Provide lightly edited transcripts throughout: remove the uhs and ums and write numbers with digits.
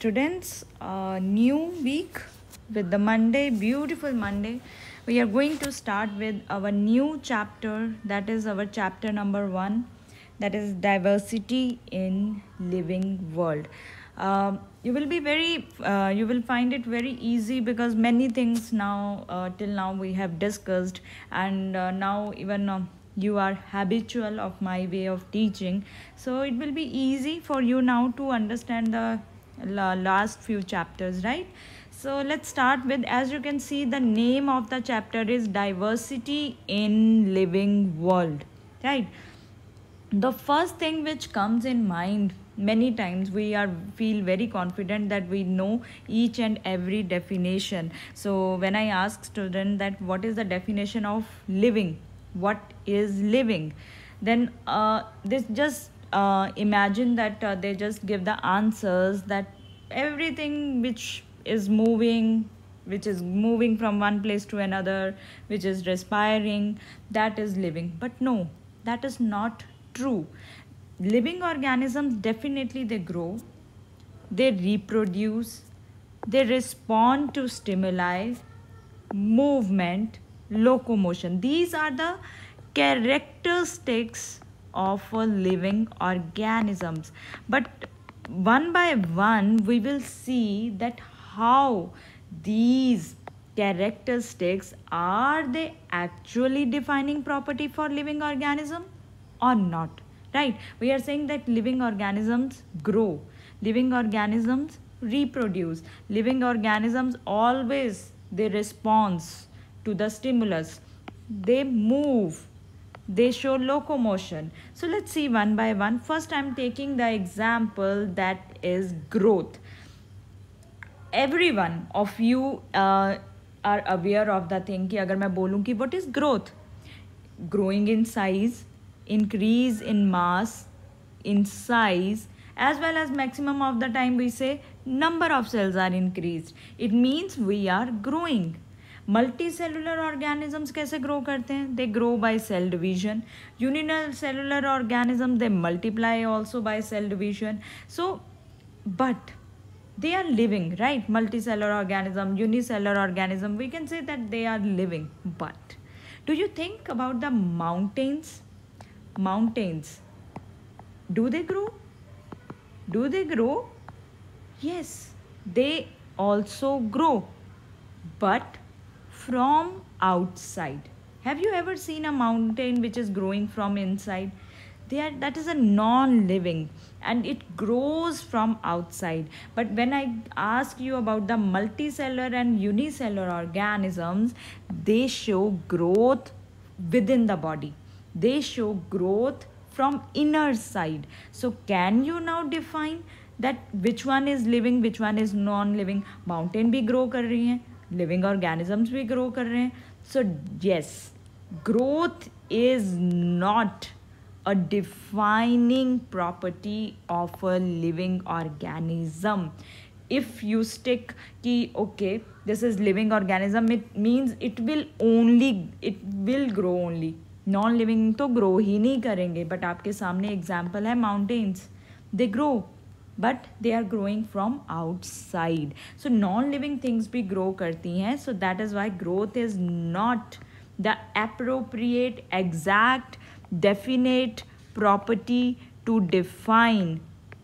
students, new week with the Monday, beautiful Monday. We are going to start with our new chapter, that is our chapter number 1, that is diversity in living world. You will find it very easy because many things now till now we have discussed, and now even you are habitual of my way of teaching, so it will be easy for you now to understand the last few chapters, right? So let's start with, as you can see, the name of the chapter is diversity in living world, right? The first thing which comes in mind, many times we are feel very confident that we know each and every definition. So when I ask student that what is the definition of living, what is living, then this just imagine that they just give the answers that everything which is moving from one place to another, which is respiring, that is living. But no, that is not true. Living organisms, definitely they grow, they reproduce, they respond to stimuli, movement, locomotion. These are the characteristics of a living organisms. But one by one we will see that how these characteristics, are they actually defining property for living organism or not, right? We are saying that living organisms grow, living organisms reproduce, living organisms always they respond to the stimulus, they move, they show locomotion. So let's see one by one. First I'm taking the example that is growth. Everyone of you are aware of the thing कि अगर मैं बोलूँ कि what is growth? Growing in size, increase in mass, in size, as well as maximum of the time we say number of cells are increased. It means we are growing. Multicellular organisms कैसे grow करते हैं? They grow by cell division. Unicellular organisms, they multiply also by cell division. So, but they are living, right? Multicellular organism, unicellular organism, we can say that they are living. But do you think about the mountains? Mountains, do they grow? Do they grow? Yes, they also grow, but from outside. Have you ever seen a mountain which is growing from inside? That is a non-living, and it grows from outside. But when I ask you about the multicellular and unicellular organisms, they show growth within the body, they show growth from inner side. So can you now define that which one is living, which one is non-living? Mountain भी grow कर रही हैं, living organisms भी grow कर रहे हैं. So yes, growth is not a defining property of a living organism. If you stick कि okay, this is living organism, it means it will grow only. Non living तो grow ही नहीं करेंगे. But आपके सामने एग्जाम्पल है mountains, they grow but they are growing from outside. So non living things भी grow करती हैं. So that is why growth is not the appropriate exact definite property to define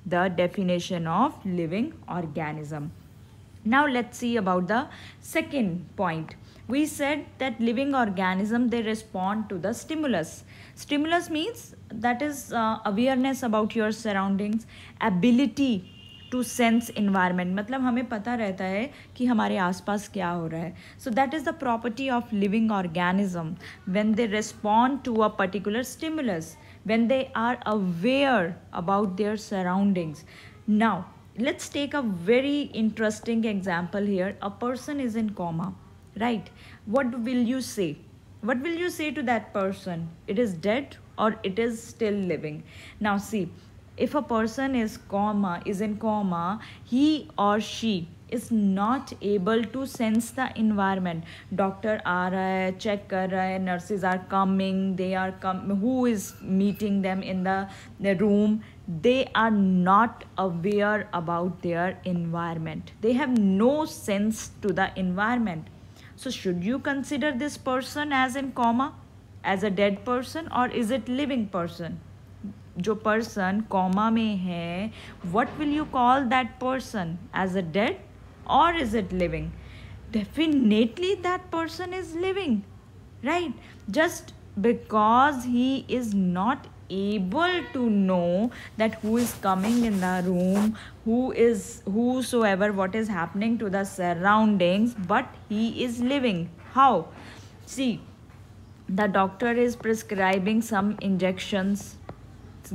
the definition of living organism. Now let's see about the second point. We said that living organism, they respond to the stimulus. Stimulus means that is awareness about your surroundings, ability to sense environment. मतलब हमें पता रहता है कि हमारे आसपास क्या हो रहा है. So that is the property of living organism when they respond to a particular stimulus, when they are aware about their surroundings. Now let's take a very interesting example here. A person is in coma, right? What will you say? What will you say to that person? It is dead or it is still living? Now see, if a person is in coma, he or she is not able to sense the environment. Doctor आ रहा है, check कर रहा है, nurses are coming, who is meeting them in the room? they are not aware about their environment. They have no sense to the environment. So should you consider this person as in coma, as a dead person, or is it living person? जो person coma में है, what will you call that person? As a dead or is it living? Definitely that person is living, right? Just because he is not able to know that who is coming in the room, whosoever, what is happening to the surroundings, but he is living. How? See, the doctor is prescribing some injections,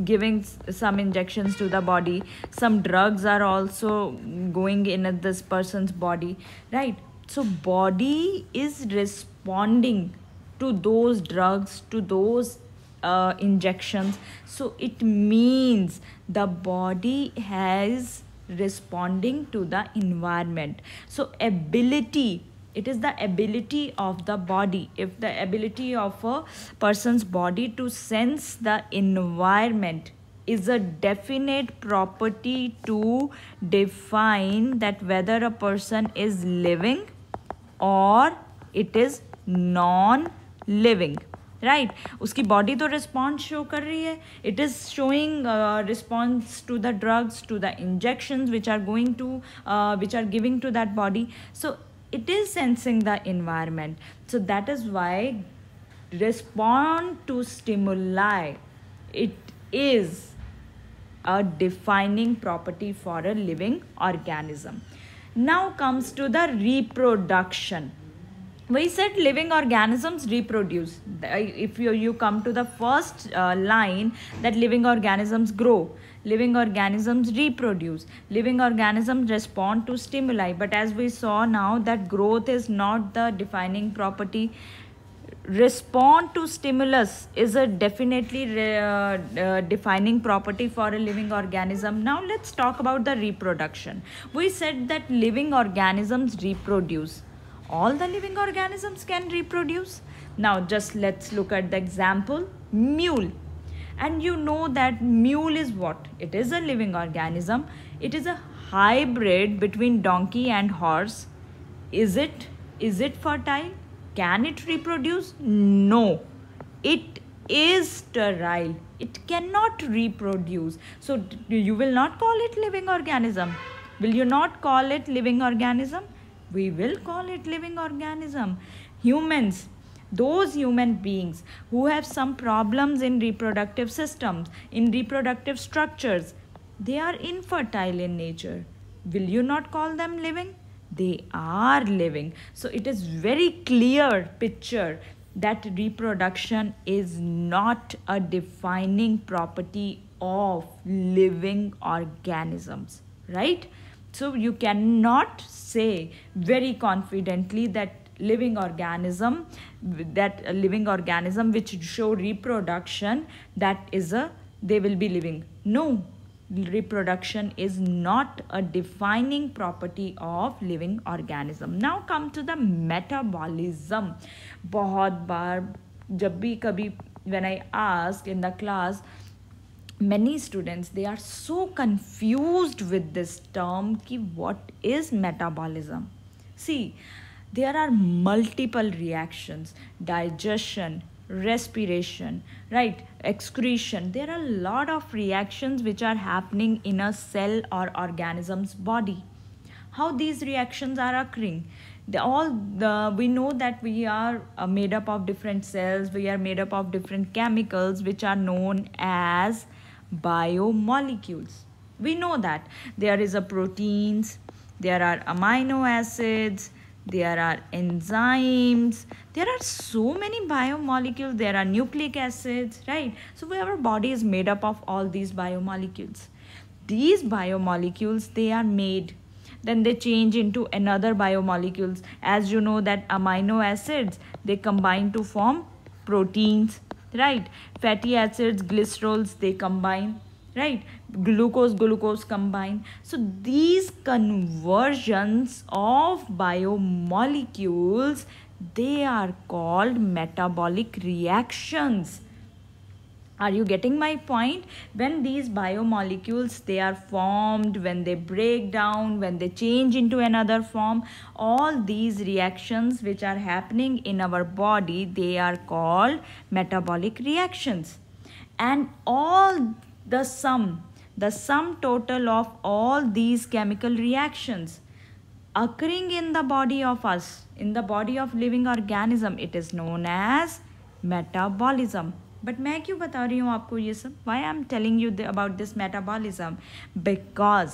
giving some injections to the body. Some drugs are also going in this person's body, right? So body is responding to those drugs, to those injections. So it means the body has responding to the environment. So ability, it is the ability of the body. If the ability of a person's body to sense the environment is a definite property to define that whether a person is living or it is non-living, right? उसकी body तो response show कर रही है. It is showing response to the drugs, to the injections which are going to which are giving to that body. So it is sensing the environment. So that is why respond to stimuli, it is a defining property for a living organism. Now comes to the reproduction. We said living organisms reproduce. If you come to the first line, that living organisms grow, living organisms reproduce, living organisms respond to stimuli. But as we saw now, that growth is not the defining property. Respond to stimulus is a definitely defining property for a living organism. Now let's talk about the reproduction. We said that living organisms reproduce. All the living organisms can reproduce. Now just let's look at the example, mule. And you know that mule is what? It is a living organism. It is a hybrid between donkey and horse. Is it fertile? Can it reproduce? No. It is sterile. It cannot reproduce. So you will not call it living organism. Will you not call it living organism? We will call it living organism. Humans, those human beings who have some problems in reproductive systems, in reproductive structures, they are infertile in nature. Will you not call them living? They are living. So it is very clear picture that reproduction is not a defining property of living organisms, right? So you cannot say very confidently that living organism which show reproduction, that is they will be living. No, reproduction is not a defining property of living organism. Now come to the metabolism. बहुत बार जब भी कभी when I ask in the class, many students, they are so confused with this term ki what is metabolism. See, there are multiple reactions: digestion, respiration, right, excretion. There are a lot of reactions which are happening in a cell or organism's body. How these reactions are occurring? We know that we are made up of different cells. We are made up of different chemicals which are known as biomolecules. We know that there is a proteins, there are amino acids, there are enzymes, there are so many biomolecules, there are nucleic acids, right? So our body is made up of all these biomolecules. These biomolecules, they are made, then they change into another biomolecules. As you know that amino acids, they combine to form proteins, right? Fatty acids, glycerols, they combine, right? Glucose combine. So these conversions of biomolecules, they are called metabolic reactions. Are you getting my point? When these biomolecules, they are formed, when they break down, when they change into another form, all these reactions which are happening in our body, they are called metabolic reactions. And all the sum total of all these chemical reactions occurring in the body of us, in the body of living organism, it is known as metabolism. But मैं क्यों बता रही हूँ आपको ये सब? Why I am telling you about this metabolism? Because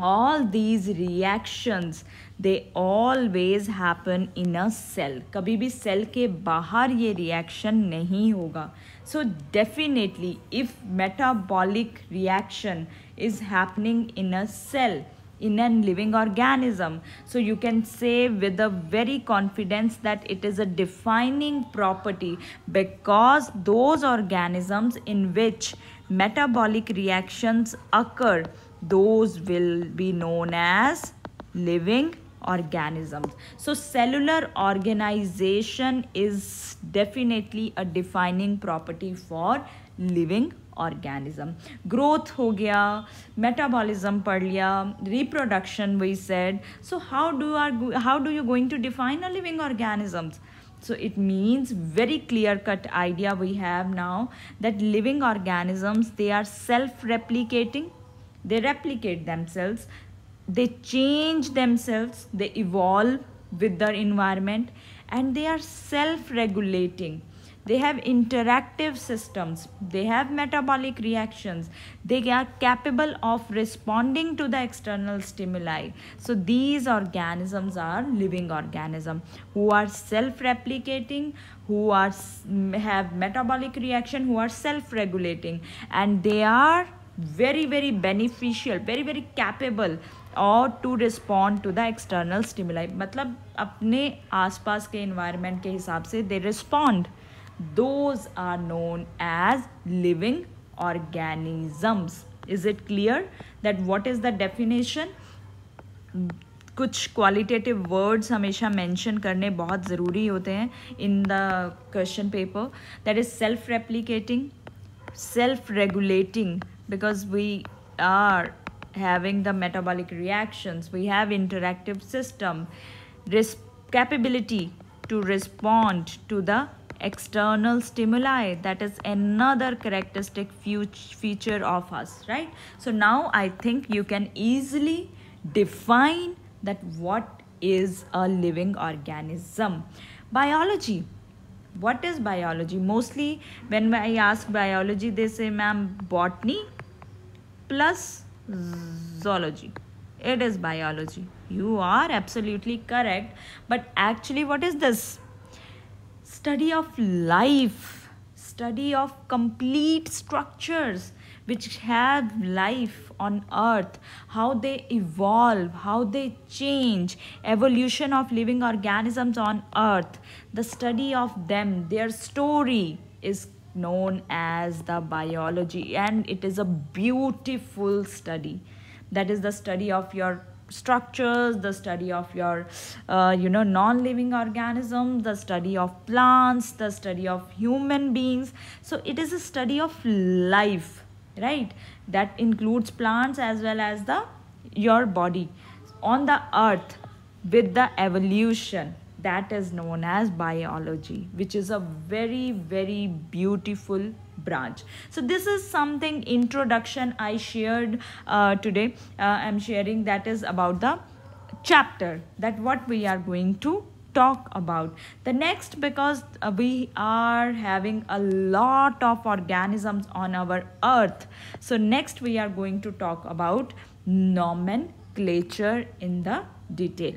all these reactions, they always happen in a cell. कभी भी सेल के बाहर ये रिएक्शन नहीं होगा. So definitely if metabolic reaction is happening in a cell, in a living organism, so you can say with a very confidence that it is a defining property, because those organisms in which metabolic reactions occur, those will be known as living organisms. So cellular organization is definitely a defining property for living organism. Growth हो गया, metabolism पढ़ लिया, reproduction we said. So how do you going to define a living organisms? So it means very clear cut idea we have now that living organisms, they are self-replicating, they replicate themselves, they change themselves, they evolve with their environment, and they are self-regulating. They have interactive systems, they have metabolic reactions, they are capable of responding to the external stimuli. So these organisms are living organisms who are self-replicating, who are have metabolic reaction, who are self-regulating, and they are very very beneficial, very very capable or to respond to the external stimuli. मतलब अपने आसपास के environment के हिसाब से they respond. Those are known as living organisms. Is it clear that what is the definition? कुछ qualitative words हमेशा mention करने बहुत ज़रूरी होते हैं in the question paper. That is self-replicating, self-regulating, because we are having the metabolic reactions, we have interactive system, capability to respond to the external stimuli. That is another characteristic feature of us, right? So now I think you can easily define that what is a living organism. Biology. What is biology? Mostly when I ask biology, they say, ma'am, botany plus zoology. It is biology. You are absolutely correct. But actually, what is this? Study of life, study of complete structures which have life on earth, how they evolve, how they change, evolution of living organisms on earth, the study of them, their story is known as the biology, and it is a beautiful study. That is the study of your structures, the study of your non-living organisms, the study of plants, the study of human beings. So it is a study of life, right? That includes plants as well as your body on the earth with the evolution. That is known as biology, which is a very very beautiful branch. So this is something introduction I shared today. I'm sharing that is about the chapter, that what we are going to talk about. The next, because we are having a lot of organisms on our earth, so next we are going to talk about nomenclature in the detail.